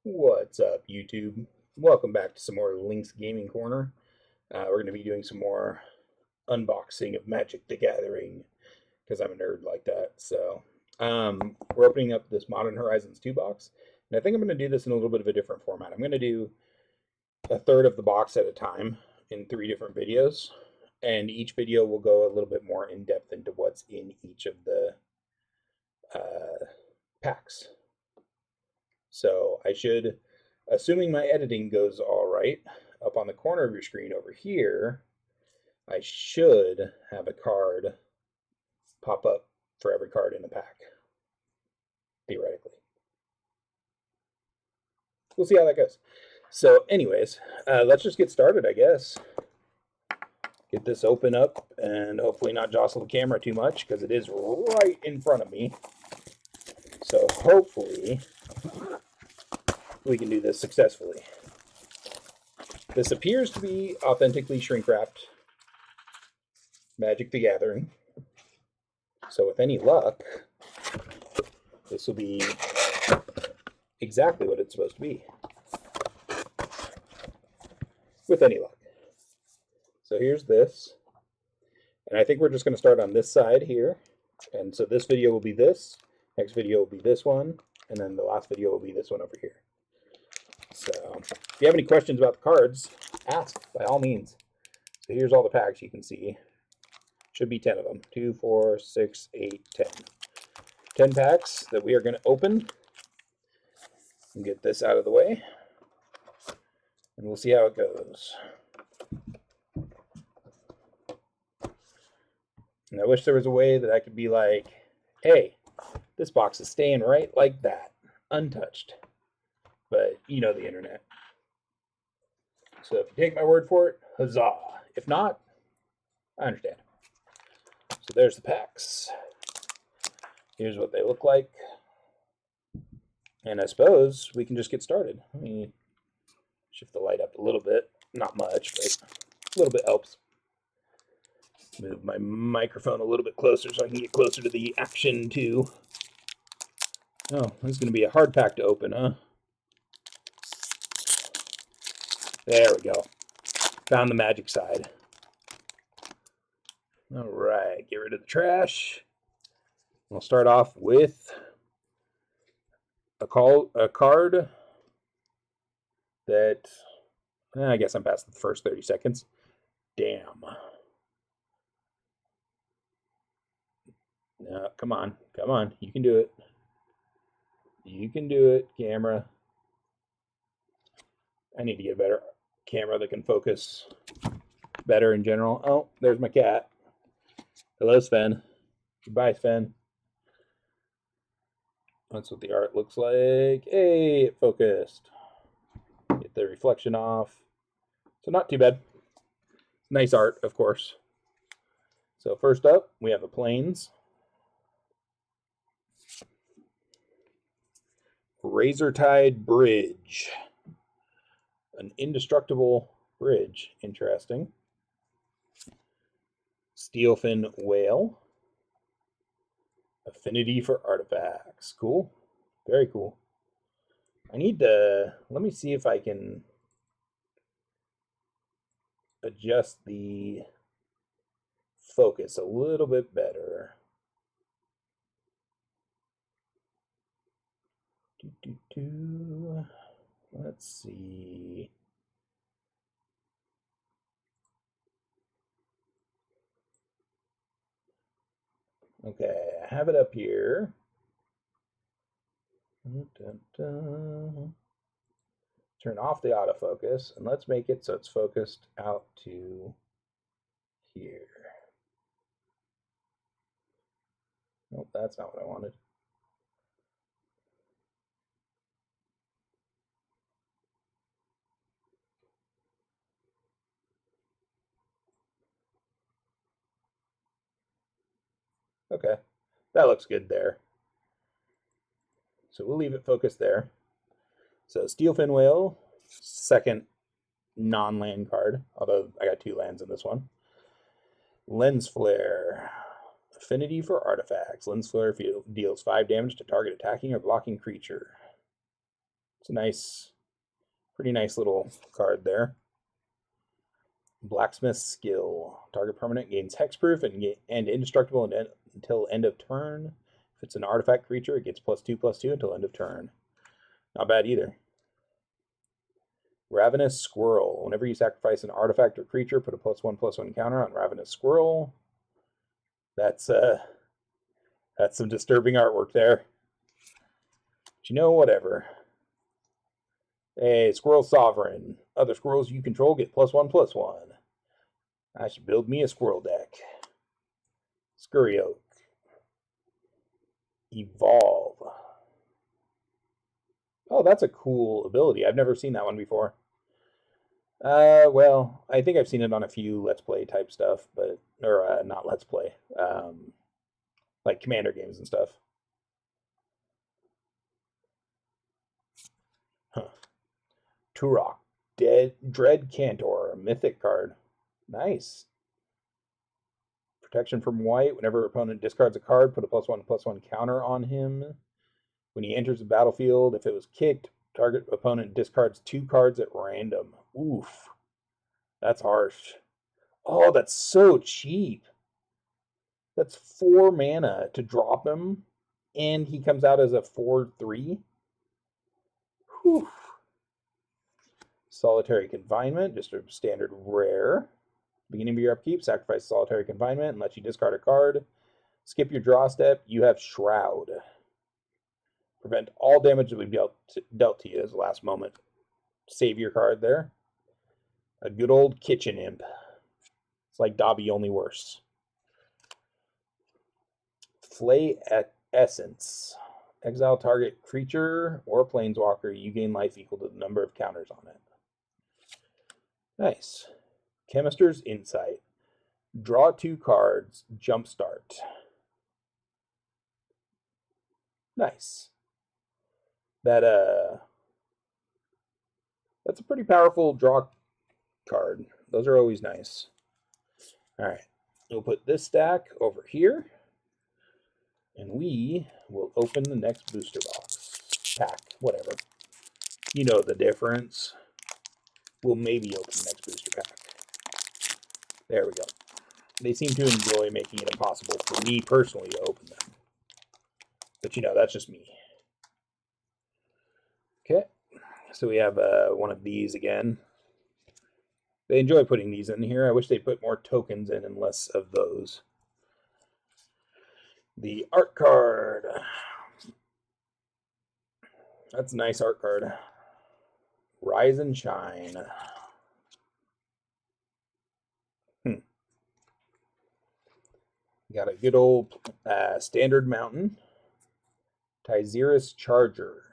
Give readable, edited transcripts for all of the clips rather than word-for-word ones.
What's up, YouTube? Welcome back to some more Link's Gaming Corner. We're going to be doing some more unboxing of Magic the Gathering because I'm a nerd like that. We're opening up this Modern Horizons 2 box, and I think I'm going to do this in a little bit of a different format. I'm going to do a third of the box at a time in 3 different videos, and each video will go a little bit more in depth into what's in each of the packs. So I should, assuming my editing goes all right, up on the corner of your screen over here, I should have a card pop up for every card in the pack, theoretically. We'll see how that goes. So anyways, let's just get started, I guess. Get this open up and hopefully not jostle the camera too much because it is right in front of me. So hopefully we can do this successfully. This appears to be authentically shrink-wrapped Magic the Gathering. So with any luck, this will be exactly what it's supposed to be. With any luck. So here's this. And I think we're just going to start on this side here. And so this video will be this. Next video will be this one. And then the last video will be this one over here. So if you have any questions about the cards, ask by all means. So here's all the packs you can see. Should be 10 of them. 2, 4, 6, 8, 10. 10 packs that we are going to open and get this out of the way. And we'll see how it goes. And I wish there was a way that I could be like, hey, this box is staying right like that, untouched. But you know the internet. So if you take my word for it, huzzah. If not, I understand. So there's the packs. Here's what they look like. And I suppose we can just get started. Let me shift the light up a little bit. Not much, but a little bit helps. Move my microphone a little bit closer so I can get closer to the action too. Oh, this is going to be a hard pack to open, huh? There we go. Found the magic side. All right, get rid of the trash. We'll start off with a card that, I guess I'm past the first 30 seconds. Damn. No, come on, come on. You can do it. You can do it, camera. I need to get a better camera that can focus better in general. Oh, there's my cat. Hello, Sven. Goodbye, Sven. That's what the art looks like. Hey, it focused. Get the reflection off. So not too bad. Nice art, of course. So first up, we have a Plains. Razortide Bridge. An indestructible bridge. Interesting. Steelfin Whale. Affinity for artifacts. Cool. Very cool. I need to, let me see if I can adjust the focus a little bit better. Let's see. Okay, I have it up here. Turn off the autofocus and let's make it so it's focused out to here. Nope, that's not what I wanted. Okay, that looks good there. So we'll leave it focused there. So Steelfin Whale, second non-land card, although I got 2 lands in this one. Lens Flare. Affinity for artifacts. Lens Flare deals 5 damage to target attacking or blocking creature. It's a nice, pretty nice little card there. Blacksmith's Skill. Target permanent gains hexproof and indestructible until end of turn. If it's an artifact creature, it gets +2/+2 until end of turn. Not bad either. Ravenous Squirrel. Whenever you sacrifice an artifact or creature, put a +1/+1 counter on Ravenous Squirrel. That's some disturbing artwork there. But you know, whatever. Hey, Squirrel Sovereign. Other squirrels you control get +1/+1. I should build me a squirrel deck. Scurry Oak. Evolve. Oh, that's a cool ability. I've never seen that one before. Well, I think I've seen it on a few Let's Play type stuff, but, or not Let's Play, like Commander games and stuff. Huh. Turok. Dread Cantor, mythic card. Nice. Protection from white. Whenever opponent discards a card, put a +1/+1 counter on him. When he enters the battlefield, if it was kicked, target opponent discards 2 cards at random. Oof. That's harsh. Oh, that's so cheap. That's 4 mana to drop him, and he comes out as a 4/3. Whew. Solitary Confinement, just a standard rare. Beginning of your upkeep, sacrifice Solitary Confinement and let you discard a card. Skip your draw step, you have Shroud. Prevent all damage that will be dealt to you as last moment. Save your card there. A good old Kitchen Imp. It's like Dobby, only worse. Flay Essence. Exile target creature or planeswalker. You gain life equal to the number of counters on it. Nice. Chemister's Insight. Draw 2 cards. Jumpstart. Nice. That's a pretty powerful draw card. Those are always nice. All right. We'll put this stack over here. And we will open the next booster box. Pack. Whatever. You know the difference. We'll maybe open the next booster pack. There we go. They seem to enjoy making it impossible for me personally to open them. But you know, that's just me. Okay. So we have one of these again. They enjoy putting these in here. I wish they put more tokens in and less of those. The art card. That's a nice art card. Rise and Shine. Got a good old standard mountain. Tyzirus Charger.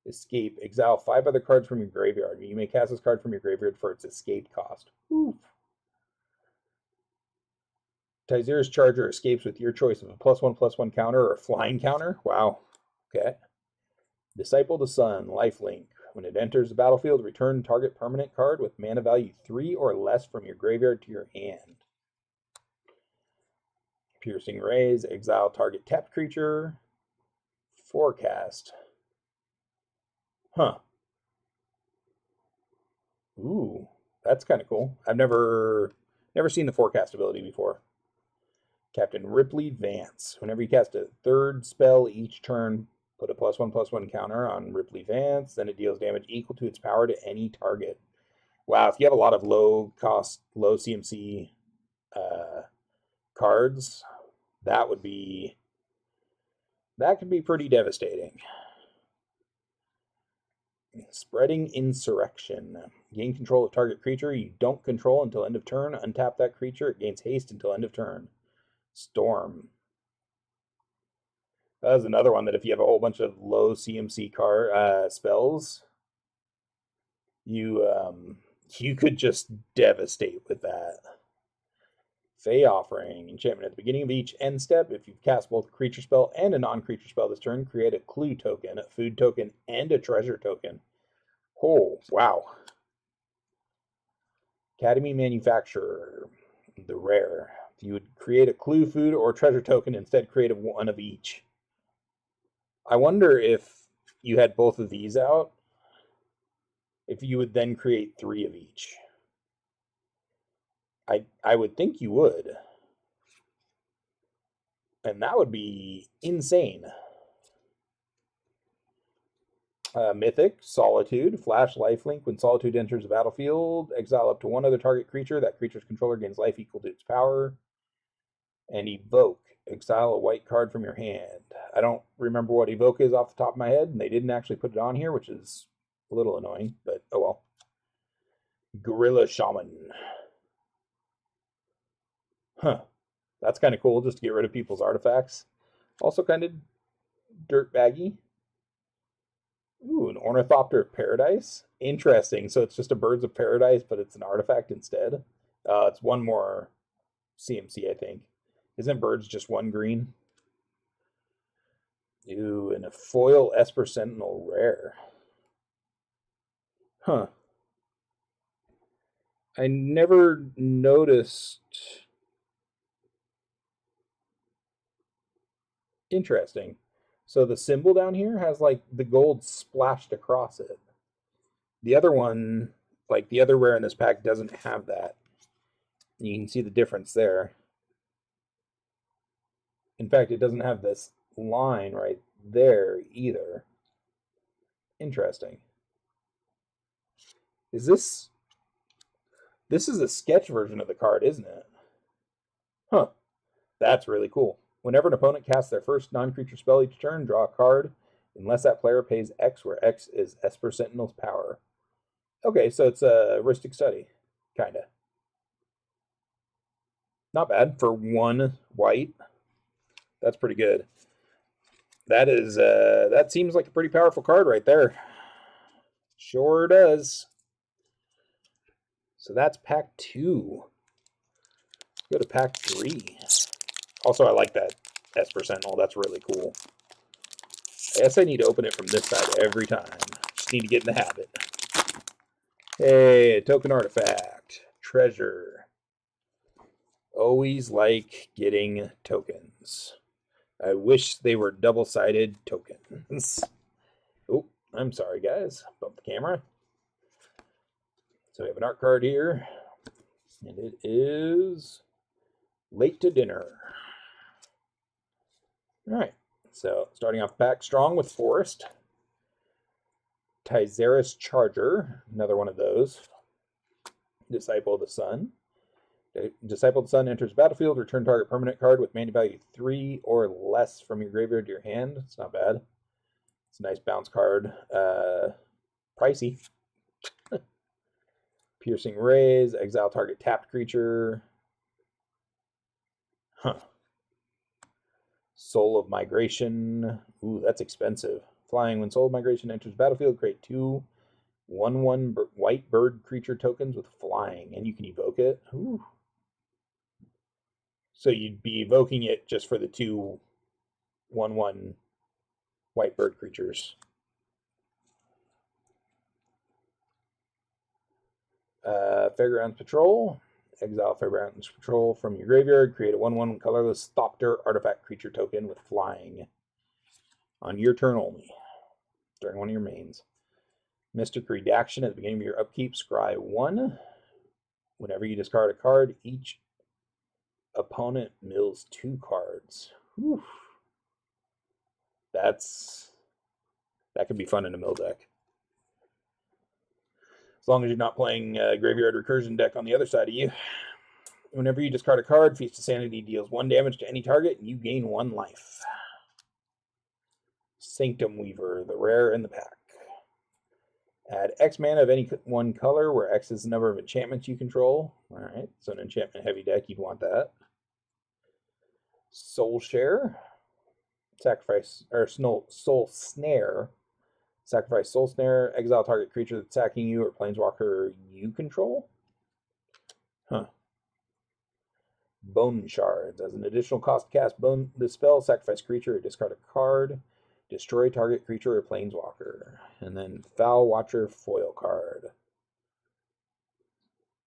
Escape. Exile 5 other cards from your graveyard. You may cast this card from your graveyard for its escape cost. Oof. Tyzirus Charger escapes with your choice of a +1/+1 counter or a flying counter. Wow. Okay. Disciple the Sun. Lifelink. When it enters the battlefield, return target permanent card with mana value 3 or less from your graveyard to your hand. Piercing Rays. Exile target tapped creature. Forecast. Huh. Ooh, that's kind of cool. I've never seen the forecast ability before. Captain Ripley Vance. Whenever you cast a 3rd spell each turn, put a +1/+1 counter on Ripley Vance. Then it deals damage equal to its power to any target. Wow, if you have a lot of low cost, low CMC cards, that could be pretty devastating. Spreading Insurrection. Gain control of target creature you don't control until end of turn. Untap that creature. It gains haste until end of turn. Storm. That was another one that if you have a whole bunch of low CMC spells, you could just devastate with that. Fey Offering. Enchantment. At the beginning of each end step, if you've cast both a creature spell and a non-creature spell this turn, create a clue token, a food token, and a treasure token. Oh, wow. Academy Manufacturer. The rare. You would create a clue, food, or treasure token, instead create one of each. I wonder if you had both of these out, if you would then create 3 of each. I would think you would. And that would be insane. Mythic, Solitude, Flash Lifelink. When Solitude enters the battlefield, exile up to one other target creature. That creature's controller gains life equal to its power. And Evoke, exile a white card from your hand. I don't remember what Evoke is off the top of my head, and they didn't actually put it on here, which is a little annoying, but oh well. Gorilla Shaman. Huh. That's kind of cool, just to get rid of people's artifacts. Also kind of dirtbaggy. Ooh, an Ornithopter of Paradise. Interesting. So it's just a Birds of Paradise, but it's an artifact instead. It's one more CMC, I think. Isn't Birds just 1 green? Ooh, and a foil Esper Sentinel rare. Huh. I never noticed. Interesting. So the symbol down here has like the gold splashed across it. The other one, like the other rare in this pack, doesn't have that. You can see the difference there. In fact, it doesn't have this line right there either. Interesting. Is this... This is a sketch version of the card, isn't it? Huh. That's really cool. Whenever an opponent casts their first non-creature spell each turn, draw a card, unless that player pays X, where X is Esper Sentinel's power. Okay, so it's a heuristic study, kinda. Not bad for 1 white. That's pretty good. That is that seems like a pretty powerful card right there. Sure does. So that's pack 2. Let's go to pack 3. Also, I like that Esper Sentinel. That's really cool. I guess I need to open it from this side every time. Just need to get in the habit. Hey, a token artifact. Treasure. Always like getting tokens. I wish they were double-sided tokens. Oh, I'm sorry, guys. Bump the camera. So we have an art card here. And it is Late to Dinner. All right. So starting off back strong with Forest. Tyzeris Charger, another one of those. Disciple of the Sun. Disciple of the Sun enters battlefield. Return target permanent card with mana value 3 or less from your graveyard to your hand. It's not bad. It's a nice bounce card. Pricey. Piercing Rays. Exile target tapped creature. Huh. Soul of Migration. Ooh, that's expensive. Flying. When Soul of Migration enters battlefield, create 2 1/1 white bird creature tokens with flying, and you can evoke it. Ooh. So you'd be evoking it just for the 2 1/1 white bird creatures. Fairgrounds Patrol. Exile Fairgrounds Patrol from your graveyard. Create a 1/1 colorless Thopter artifact creature token with flying. On your turn only. During one of your mains. Mystic Redaction. At the beginning of your upkeep, scry 1. Whenever you discard a card, each opponent mills 2 cards. Whew. That could be fun in a mill deck. As long as you're not playing Graveyard Recursion deck on the other side of you. Whenever you discard a card, Feast of Sanity deals 1 damage to any target, and you gain 1 life. Sanctum Weaver, the rare in the pack. Add X mana of any one color, where X is the number of enchantments you control. Alright, so an enchantment heavy deck, you'd want that. Soul Share. Sacrifice, or Soul Snare. Sacrifice Soul Snare, exile target creature that's attacking you or planeswalker you control. Huh. Bone Shards. As an additional cost to cast the spell, sacrifice creature or discard a card. Destroy target creature or planeswalker. And then Foul Watcher foil card.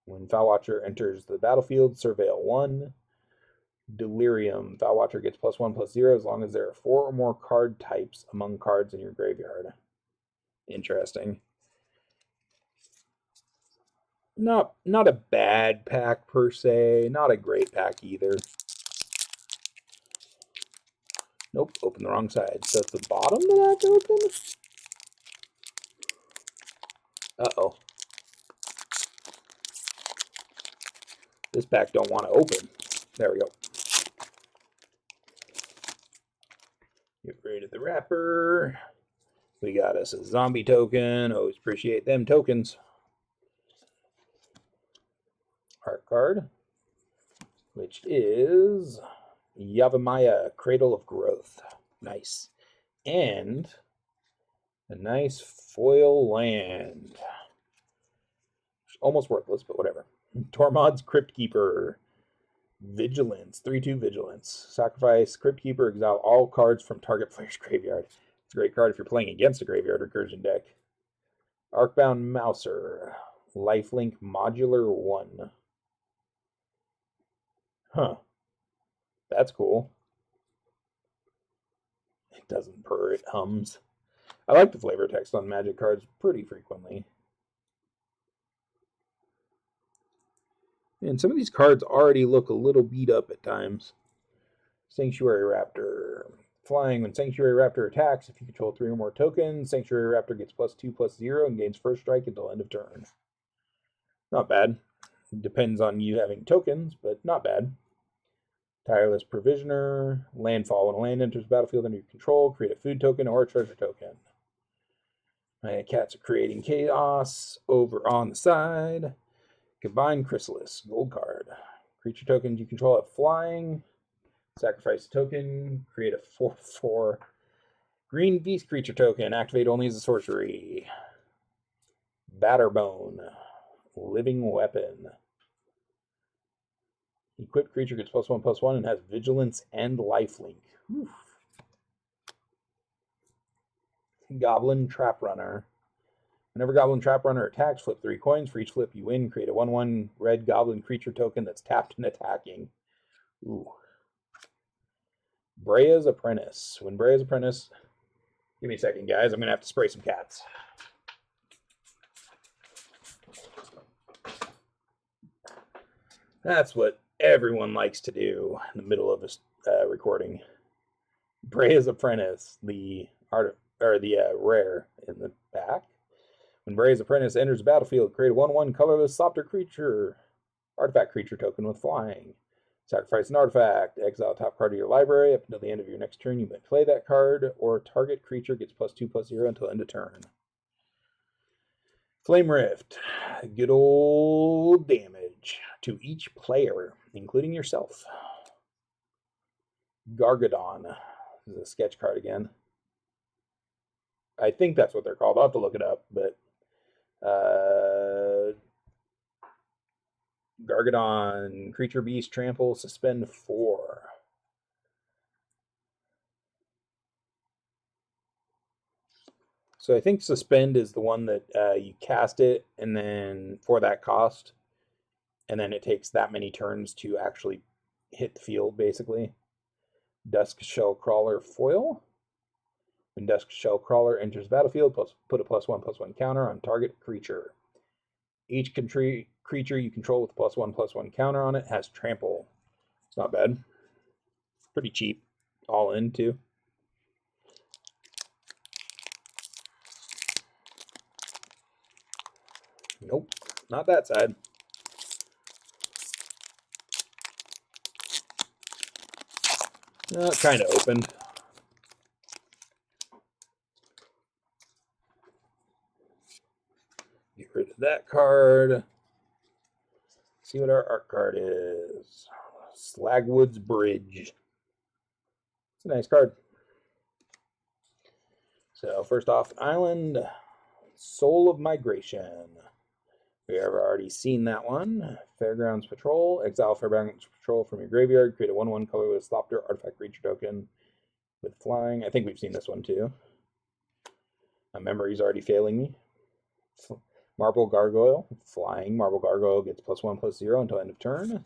When Foul Watcher enters the battlefield, surveil 1. Delirium. Foul Watcher gets +1/+0 as long as there are 4 or more card types among cards in your graveyard. Interesting. Not a bad pack per se, not a great pack either. Nope, open the wrong side. So it's the bottom that I have to open? Uh-oh. This pack don't want to open. There we go. Get rid of the wrapper. We got us a zombie token. Always appreciate them tokens. Art card, which is Yavimaya, Cradle of Growth. Nice. And a nice foil land. Almost worthless, but whatever. Tormod's Crypt Keeper. Vigilance. 3/2 Vigilance. Sacrifice Crypt Keeper, exile all cards from target player's graveyard. It's a great card if you're playing against a graveyard recursion deck. Arcbound Mouser. Lifelink Modular 1. Huh. That's cool. It doesn't purr, it hums. I like the flavor text on Magic cards pretty frequently. And some of these cards already look a little beat up at times. Sanctuary Raptor. Flying. When Sanctuary Raptor attacks, if you control 3 or more tokens, Sanctuary Raptor gets +2/+0 and gains first strike until end of turn. Not bad. It depends on you having tokens, but not bad. Tireless Provisioner. Landfall. When a land enters the battlefield under your control, create a food token or a treasure token. My cats are creating chaos over on the side. Combine Chrysalis. Gold card. Creature tokens you control have flying. Sacrifice a token. Create a 4/4 green beast creature token. Activate only as a sorcery. Batterbone. Living weapon. Equipped creature gets +1/+1 and has vigilance and lifelink. Oof. Goblin Trap Runner. Whenever Goblin Trap Runner attacks, flip 3 coins. For each flip you win, create a 1/1 red goblin creature token that's tapped and attacking. Ooh. Brea's Apprentice. When Brea's Apprentice... Give me a second, guys. I'm going to have to spray some cats. That's what everyone likes to do in the middle of a recording. Brea's Apprentice, the rare in the pack. When Brea's Apprentice enters the battlefield, create a 1/1 colorless Sopter creature, artifact creature token with flying. Sacrifice an artifact, exile top card of your library. Up until the end of your next turn, you may play that card, or target creature gets +2/+0 until end of turn. Flame Rift, good old damage to each player, including yourself. Gargadon, this is a sketch card again. I think that's what they're called. I'll have to look it up, but Gargadon, creature, beast, trample, suspend 4. So I think suspend is the one that you cast it, and then for that cost, and then it takes that many turns to actually hit the field, basically. Dusk Shellcrawler foil. When Dusk Shellcrawler enters the battlefield, put a +1/+1 counter on target creature. Each creature you control with a +1/+1 counter on it has trample. It's not bad. Pretty cheap. All in, too. Nope, not that side. It kind of opened. Get rid of that card. See what our art card is. Slagwood's Bridge. It's a nice card. So first off, Island, Soul of Migration. We have already seen that one. Fairgrounds Patrol. Exile Fairgrounds Patrol from your graveyard. Create a 1/1 colorless Thopter artifact creature token with flying. I think we've seen this one too. My memory's already failing me. Marble Gargoyle. Flying. Marble Gargoyle gets +1/+0 until end of turn.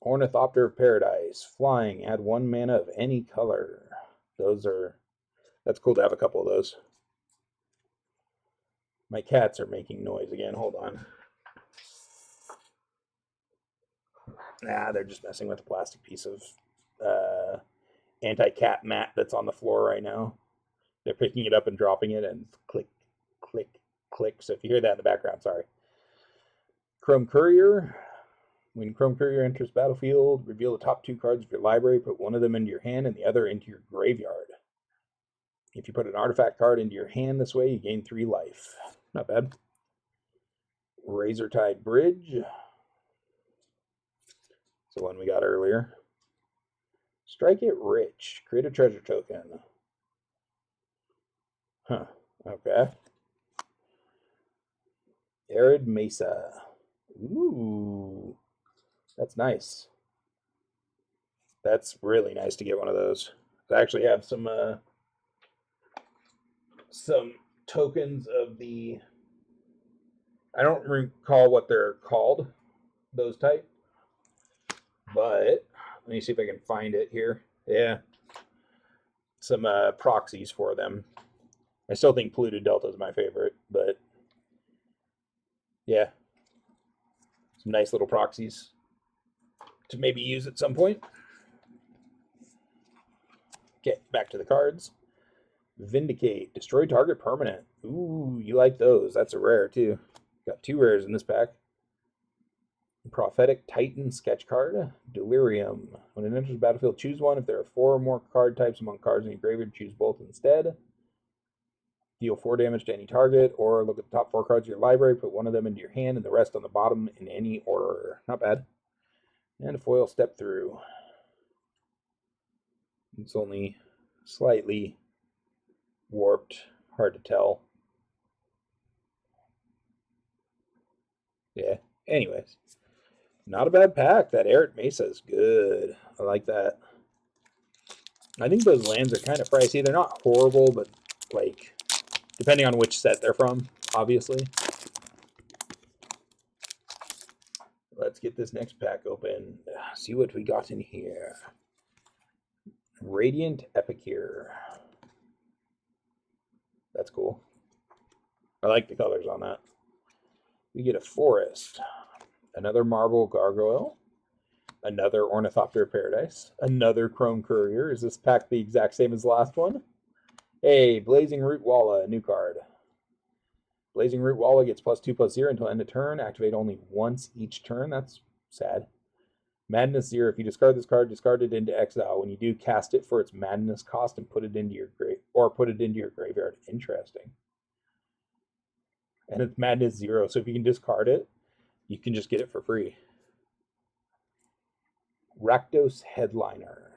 Ornithopter of Paradise. Flying. Add 1 mana of any color. That's cool to have a couple of those. My cats are making noise again. Hold on. Nah, they're just messing with a plastic piece of anti-cat mat that's on the floor right now. They're picking it up and dropping it, and click, click, click. So if you hear that in the background, sorry. Chrome Courier. When Chrome Courier enters battlefield, reveal the top 2 cards of your library. Put one of them into your hand and the other into your graveyard. If you put an artifact card into your hand this way, you gain 3 life. Not bad. Razortide Bridge. It's the one we got earlier. Strike it rich. Create a treasure token. Huh. Okay. Arid Mesa. Ooh. That's nice. That's really nice to get one of those. I actually have some tokens of the... I don't recall what they're called, those type. But let me see if I can find it here. Yeah. Some proxies for them. I still think Polluted Delta is my favorite, but yeah. Some nice little proxies to maybe use at some point. Okay, back to the cards. Vindicate. Destroy target permanent. Ooh, you like those. That's a rare, too. Got 2 rares in this pack. Prophetic Titan sketch card. Delirium. When it enters the battlefield, choose one. If there are 4 or more card types among cards in your graveyard, choose both instead. Deal 4 damage to any target, or look at the top 4 cards of your library, put one of them into your hand and the rest on the bottom in any order. Not bad. And a foil Step Through. It's only slightly warped. Hard to tell. Yeah. Anyways. Not a bad pack. That Arid Mesa is good. I like that. I think those lands are kind of pricey. They're not horrible, but like, depending on which set they're from, obviously. Let's get this next pack open. See what we got in here. Radiant Epicure. That's cool. I like the colors on that. We get a Forest. Another Marble Gargoyle. Another Ornithopter Paradise. Another Chrome Courier. Is this pack the exact same as the last one? Hey, Blazing Root Walla, a new card. Blazing Root Walla gets +2/+0 until end of turn. Activate only once each turn. That's sad. Madness 0. If you discard this card, discard it into exile. When you do, cast it for its madness cost and put it into your graveyard. Interesting. And it's Madness 0, so if you can discard it, you can just get it for free. Rakdos Headliner.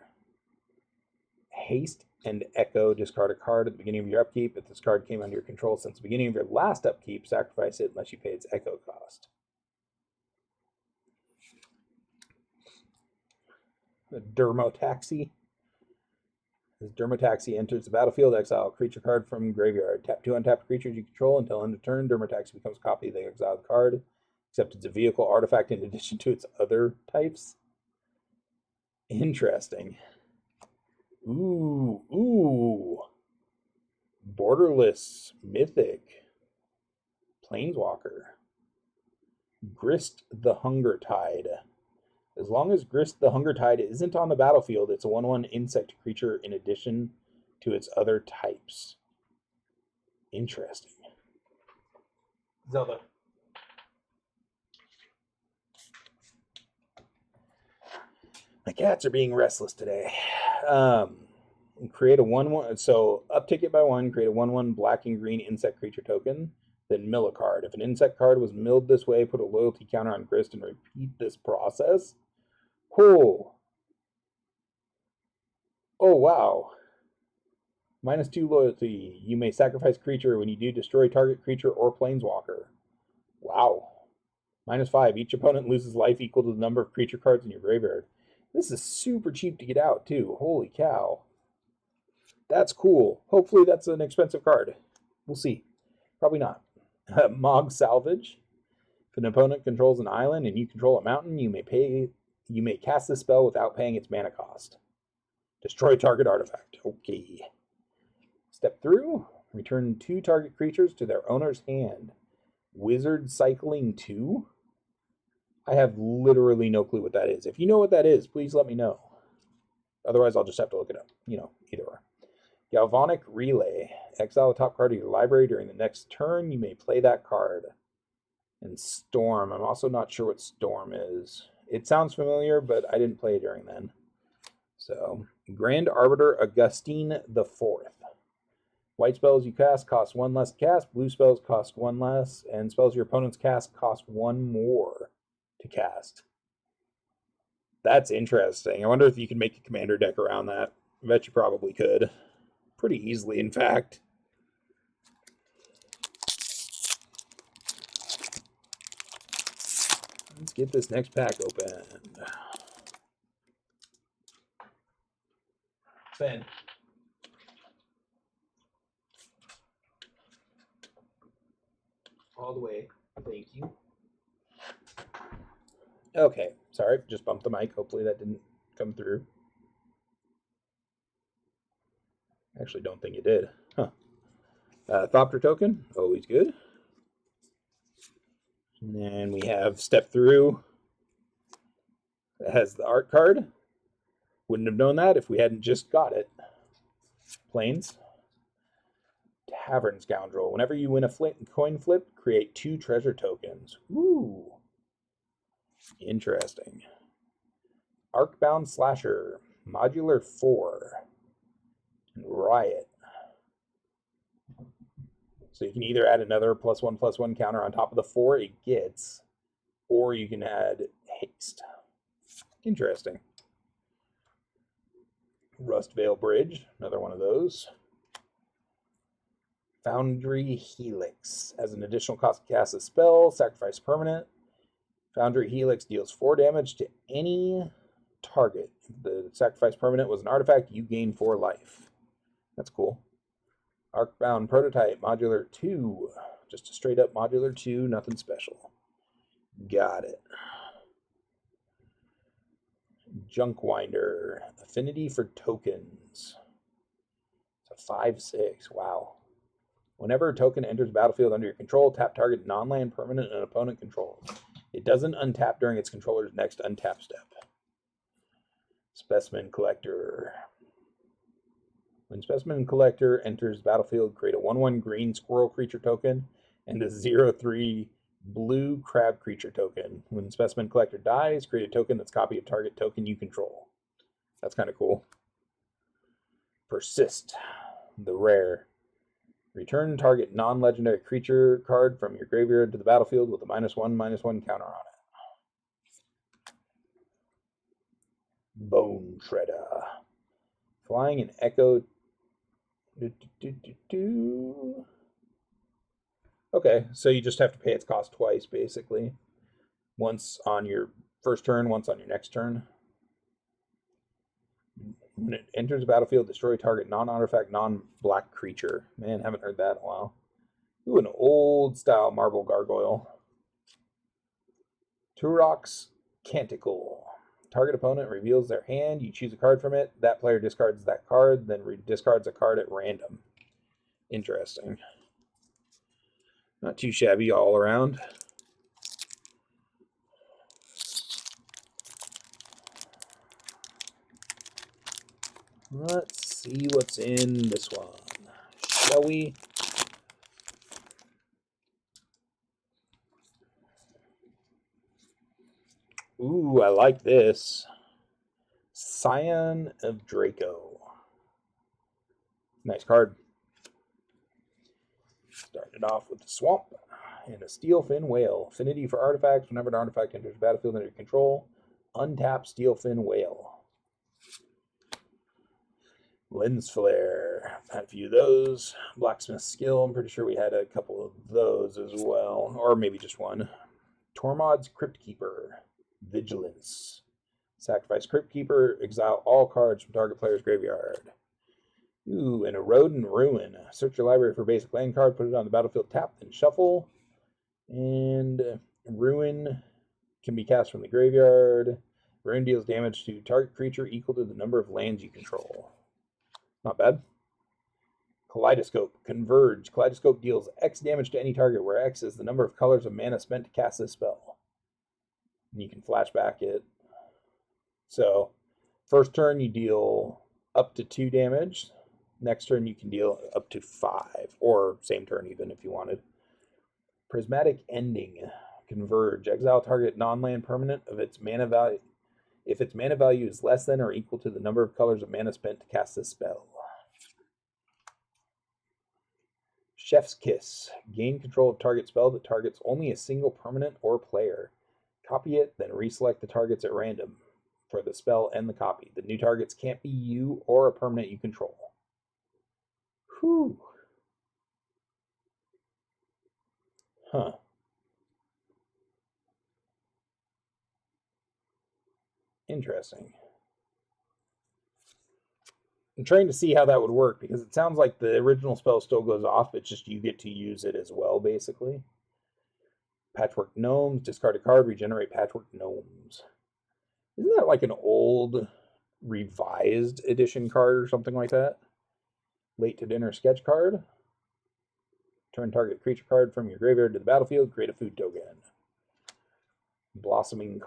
Haste and Echo. Discard a card at the beginning of your upkeep. If this card came under your control since the beginning of your last upkeep, sacrifice it unless you pay its Echo cost. The Dermotaxi. As Dermotaxi enters the battlefield, exile a creature card from graveyard. Tap 2 untapped creatures you control until end of turn. Dermotaxi becomes a copy of the exiled card, except it's a vehicle artifact in addition to its other types. Interesting. Ooh. Borderless Mythic. Planeswalker. Grist the Hungertide. As long as Grist the Hungertide isn't on the battlefield, it's a 1/1 insect creature in addition to its other types. Interesting. Zelda. My cats are being restless today. Create a 1/1. So uptick it by 1. Create a 1/1 black and green insect creature token. Then mill a card. If an insect card was milled this way, put a loyalty counter on Grist and repeat this process. Oh, wow. -2 loyalty. You may sacrifice creature. When you do, destroy target creature or planeswalker. Wow. -5. Each opponent loses life equal to the number of creature cards in your graveyard. This is super cheap to get out, too. Holy cow. That's cool. Hopefully that's an expensive card. We'll see. Probably not. Mog Salvage. If an opponent controls an island and you control a mountain, you may cast this spell without paying its mana cost. Destroy target artifact. Okay. Step through. Return 2 target creatures to their owner's hand. Wizard Cycling 2? I have literally no clue what that is. If you know what that is, please let me know. Otherwise, I'll just have to look it up. You know, either or. Galvanic Relay. Exile a top card of your library during the next turn. You may play that card. And Storm. I'm also not sure what Storm is. It sounds familiar, but I didn't play during then. So, Grand Arbiter Augustine the Fourth. White spells you cast cost 1 less to cast. Blue spells cost 1 less. And spells your opponents cast cost 1 more to cast. That's interesting. I wonder if you can make a commander deck around that. I bet you probably could. Pretty easily, in fact. Let's get this next pack open. Ben. All the way. Thank you. Okay. Sorry, just bumped the mic. Hopefully that didn't come through. Actually, don't think it did. Huh. Thopter token. Always good. And then we have Step Through. It has the art card. Wouldn't have known that if we hadn't just got it. Plains. Tavern Scoundrel. Whenever you win a coin flip, create 2 treasure tokens. Ooh. Interesting. Arcbound Slasher. Modular 4. And Riot. So you can either add another +1/+1 counter on top of the 4 it gets, or you can add haste. Interesting. Rustvale Bridge, another one of those. Foundry Helix. As an additional cost to cast a spell, sacrifice permanent. Foundry Helix deals 4 damage to any target. If the sacrifice permanent was an artifact, you gain 4 life. That's cool. Arcbound Prototype, Modular 2. Just a straight up Modular 2, nothing special. Got it. Junkwinder, Affinity for Tokens. It's a 5/6, wow. Whenever a token enters the battlefield under your control, tap target non-land permanent an opponent controls. It doesn't untap during its controller's next untap step. Specimen Collector. When Specimen Collector enters the battlefield, create a 1/1 green squirrel creature token and a 0/3 blue crab creature token. When Specimen Collector dies, create a token that's a copy of target token you control. That's kind of cool. Persist. The rare. Return target non-legendary creature card from your graveyard to the battlefield with a -1/-1 counter on it. Bone Shredder. Flying and Echo. Okay, so you just have to pay its cost twice, basically. Once on your first turn, once on your next turn. When it enters the battlefield, destroy target non-artifact, non-black creature. Man, haven't heard that in a while. Ooh, an old-style marble gargoyle. Turok's Canticle. Target opponent reveals their hand. You choose a card from it. That player discards that card, then discards a card at random. Interesting. Not too shabby all around. Let's see what's in this one, shall we? Ooh, I like this. Scion of Draco. Nice card. Started off with the Swamp and a Steelfin Whale. Affinity for artifacts. Whenever an artifact enters the battlefield under your control, untap Steelfin Whale. Lens Flare. Had a few of those. Blacksmith Skill. I'm pretty sure we had a couple of those as well. Or maybe just one. Tormod's Crypt Keeper. Vigilance. Sacrifice Crypt Keeper. Exile all cards from target player's graveyard. Ooh, and Erode and Ruin. Search your library for a basic land card. Put it on the battlefield. Tap, then shuffle. And Ruin can be cast from the graveyard. Ruin deals damage to target creature equal to the number of lands you control. Not bad. Kaleidoscope. Converge. Kaleidoscope deals X damage to any target, where X is the number of colors of mana spent to cast this spell. And you can flashback it. So, first turn you deal up to 2 damage. Next turn you can deal up to 5, or same turn even if you wanted. Prismatic Ending. Converge. Exile target non-land permanent of its mana value if its mana value is less than or equal to the number of colors of mana spent to cast this spell. Chef's Kiss. Gain control of target spell that targets only a single permanent or player. Copy it, then reselect the targets at random for the spell and the copy. The new targets can't be you or a permanent you control. Whew. Huh. Interesting. I'm trying to see how that would work, because it sounds like the original spell still goes off, it's just you get to use it as well, basically. Patchwork Gnomes. Discard a card, regenerate Patchwork Gnomes. Isn't that like an old revised edition card or something like that? Late to Dinner sketch card. Turn target creature card from your graveyard to the battlefield. Create a food token. Blossoming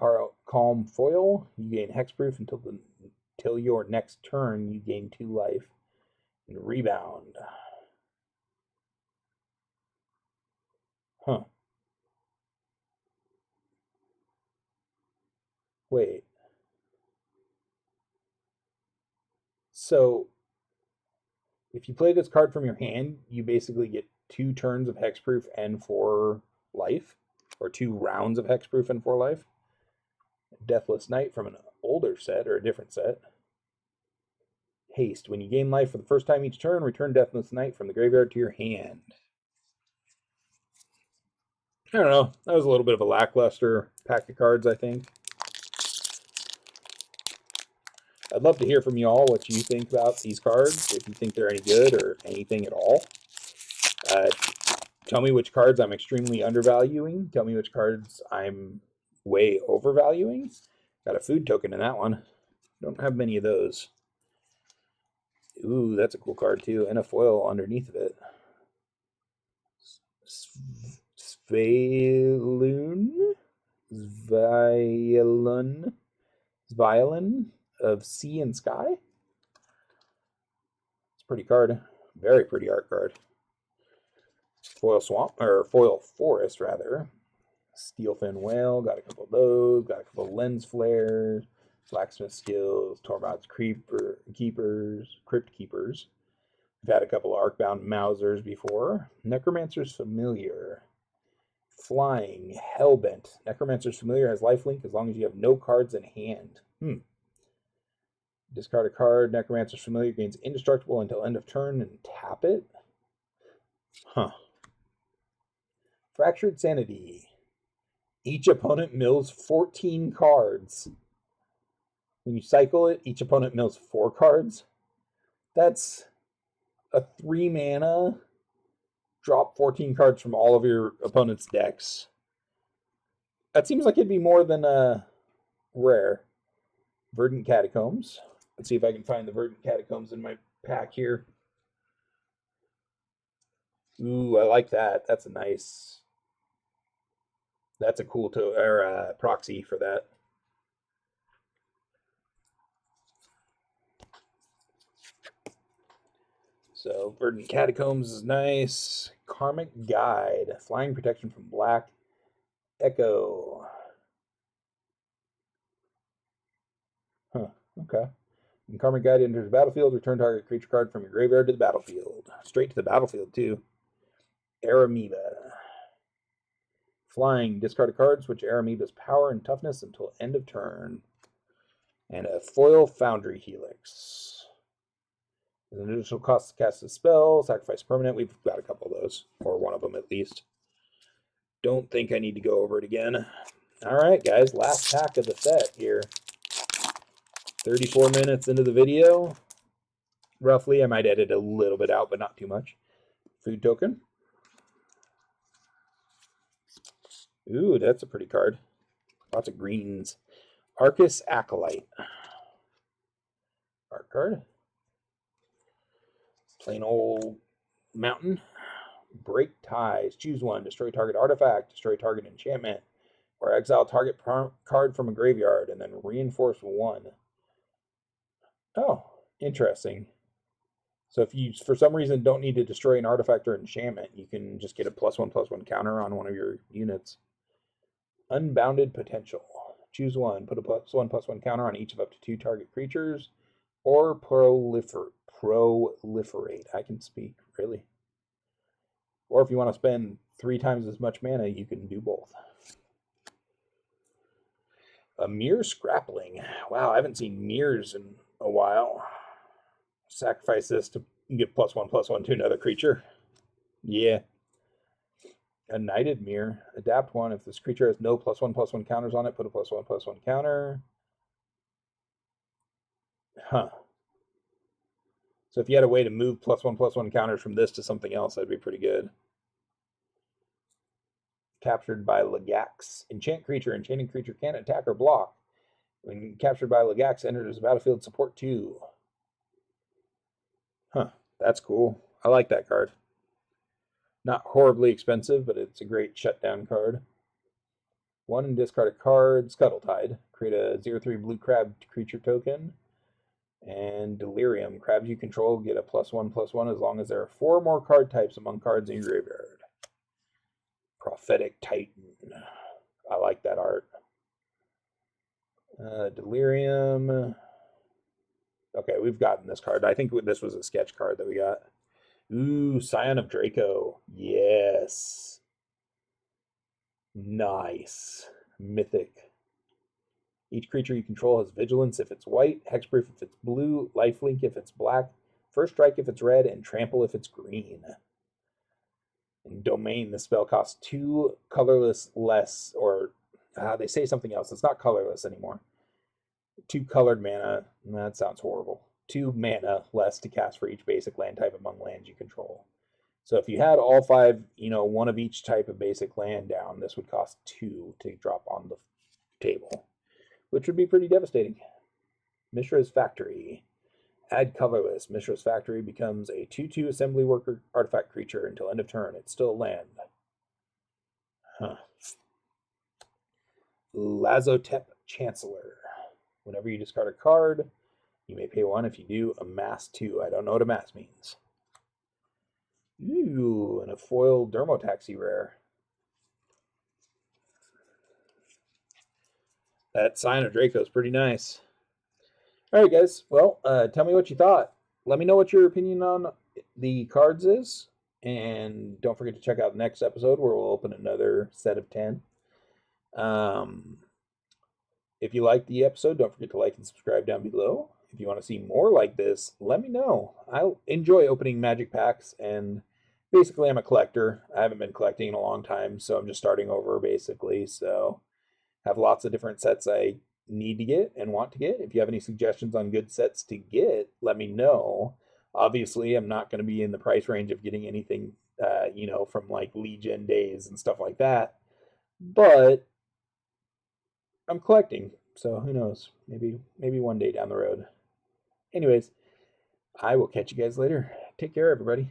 Calm foil. You gain hexproof until your next turn. You gain 2 life. And rebound. Huh. Wait. So, if you play this card from your hand, you basically get 2 turns of hexproof and 4 life. Or 2 rounds of hexproof and 4 life. Deathless Knight from an older set or a different set. Haste. When you gain life for the first time each turn, return Deathless Knight from the graveyard to your hand. I don't know. That was a little bit of a lackluster pack of cards, I think. I'd love to hear from you all what you think about these cards, if you think they're any good or anything at all. Tell me which cards I'm extremely undervaluing. Tell me which cards I'm way overvaluing. Got a food token in that one. Don't have many of those. Ooh, that's a cool card too, and a foil underneath of it. Violin of Sea and Sky. It's a pretty card. Very pretty art card. Foil Swamp, or Foil Forest, rather. Steelfin Whale, got a couple of those. Got a couple of Lens Flares. Blacksmith Skills, Tormod's Crypt Keepers. We've had a couple of Arcbound Mausers before. Necromancer's Familiar. Flying, Hellbent. Necromancer's Familiar has lifelink as long as you have no cards in hand. Discard a card. Necromancer's Familiar gains indestructible until end of turn and tap it. Huh. Fractured Sanity. Each opponent mills 14 cards. When you cycle it, each opponent mills 4 cards. That's a 3 mana. Drop 14 cards from all of your opponent's decks. That seems like it'd be more than rare. Verdant Catacombs. Let's see if I can find the Verdant Catacombs in my pack here. Ooh, I like that. That's a nice. That's a cool proxy for that. So, Verdant Catacombs is nice. Karmic Guide. Flying protection from Black Echo. Huh, okay. When Karmic Guide enters the battlefield, return target creature card from your graveyard to the battlefield. Straight to the battlefield, too. Aramoeba. Flying. Discard a card. Switch Aramoeba's power and toughness until end of turn. And a Foil Foundry Helix. There's an additional cost to cast a spell. Sacrifice permanent. We've got a couple of those. Or one of them at least. Don't think I need to go over it again. Alright, guys. Last pack of the set here. 34 minutes into the video. Roughly. I might edit a little bit out, but not too much. Food token. Ooh, that's a pretty card. Lots of greens. Arcus Acolyte. Art card. Plain old Mountain. Break ties. Choose one. Destroy target artifact. Destroy target enchantment. Or exile target card from a graveyard. And then reinforce one. Oh, interesting. So if you, for some reason, don't need to destroy an artifact or enchantment, you can just get a +1/+1 counter on one of your units. Unbounded Potential. Choose one. Put a +1/+1 counter on each of up to 2 target creatures. Or proliferate. I can speak, really. Or if you want to spend 3 times as much mana, you can do both. A Mirror Scrappling. Wow, I haven't seen mirrors in a while. Sacrifice this to give +1/+1 to another creature. Yeah. A Knighted Mirror. Adapt one. If this creature has no +1/+1 counters on it, put a +1/+1 counter. Huh. So if you had a way to move +1/+1 counters from this to something else, that'd be pretty good. Captured by Lagax. Enchant creature. Enchanting creature can't attack or block. When captured by Lagax, enters battlefield support 2. Huh. That's cool. I like that card. Not horribly expensive, but it's a great shutdown card. 1 and discard a card. Scuttletide. Create a 0/3 blue crab creature token. And Delirium. Crabs you control get a +1/+1 as long as there are 4 more card types among cards in your graveyard. Prophetic Titan. I like that art. Delirium. Okay, we've gotten this card. I think this was a sketch card that we got. Ooh, Scion of Draco. Yes. Nice. Mythic. Each creature you control has Vigilance if it's white, Hexproof if it's blue, Lifelink if it's black, First Strike if it's red, and Trample if it's green. In Domain, the spell costs 2 colorless less, or they say something else. It's not colorless anymore. 2 colored mana. That sounds horrible. 2 mana less to cast for each basic land type among lands you control. So if you had all 5, one of each type of basic land down, this would cost 2 to drop on the table, which would be pretty devastating. Mishra's Factory. Add colorless. Mishra's Factory becomes a 2/2 assembly worker artifact creature until end of turn. It's still land. Huh. Lazotep Chancellor. Whenever you discard a card, you may pay 1. If you do, amass 2. I don't know what amass means. Ooh, and a foil Dermotaxi rare. That Scion of Draco is pretty nice. All right, guys. Well, tell me what you thought. Let me know what your opinion on the cards is. And don't forget to check out the next episode where we'll open another set of 10. If you liked the episode, don't forget to like and subscribe down below. If you want to see more like this, let me know. I enjoy opening magic packs, and basically I'm a collector. I haven't been collecting in a long time, so I'm just starting over basically. So have lots of different sets I need to get and want to get. If you have any suggestions on good sets to get, let me know. Obviously, I'm not going to be in the price range of getting anything, from like Legion days and stuff like that. But I'm collecting, so who knows? Maybe one day down the road. Anyways, I will catch you guys later. Take care, everybody.